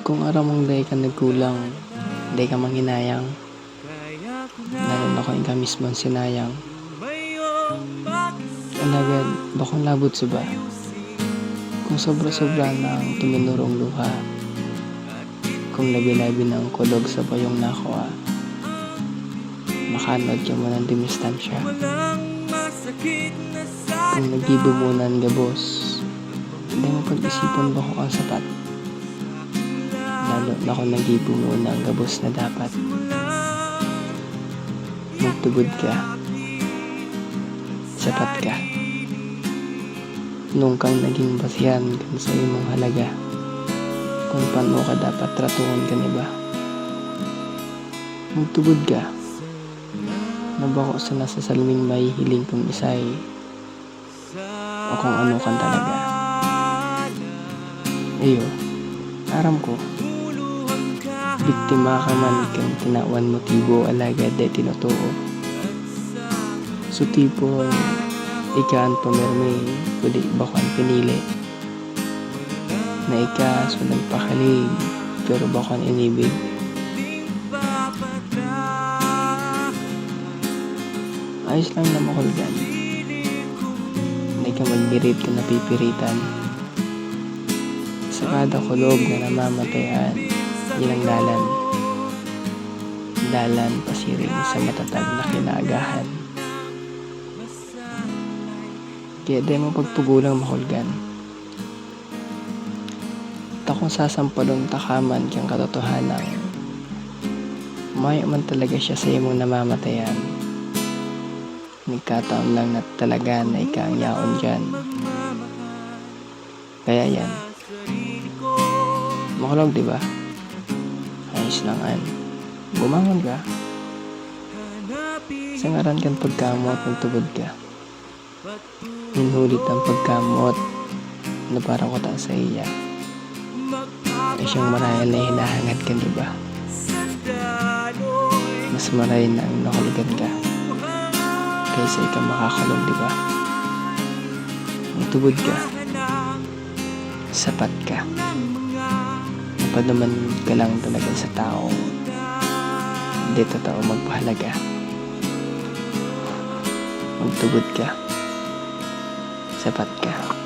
Kung aram mong day ka nagkulang, day ka manghinayang, naroon ako ika mismo ang sinayang. Alagad, bakong labot suba, kung sobra-sobra na ang tuminurong luha, kung labi-labi ng kulog sa bayong nakuha, makanod ka mo ng dimistansya. Kung nagibo mo ng gabos, hindi mo pag-isipan ba ko ang sapat? Lalo na kung nagibo mo ng gabos na dapat. Magtubod ka, sapat ka. Nung kang naging basihan kung sa imong halaga, kung paano ka dapat tratuhon ka niba. Magtubod ka, nabako sa nasa salming may hiling kong isay, o kung ano kan talaga. Iyo, aram ko, biktima ka man kang tinawan motibo alagad ay tinutuo. So tipo, ikaan pumirmi, kundi bakuan pinili. Na ika, so nagpakalig, pero bakuan inibig. Ayos lang na makulgan. Hindi ka magbirit ka napipiritan. Sa kada kulog na namamatayan, ilang dalan. Dalan pasiring sa matatag na kinaagahan. Kaya di mo pagpugulang makulgan. Takong sasampalong takaman kang katotohanan. Mayo man talaga siya sa imong namamatayan. Nagkataon lang na talaga na ika ang yaon dyan. Kaya yan. Makulog diba? Ayos lang an. Bumangon ka. Sa ngaran kang pagkamot, magtubod ka. Hinulit ang pagkamot na parang kota sa iya. Ay siyang marahil na hinahangad ka diba? Mas marahil na ang nakulugan ka kaysa ikaw makakulong diba? Magtubod ka. Sapat ka. Napadaman ka lang talaga sa tao. Hindi totoo magpahalaga. Magtubod ka. Sapat ka.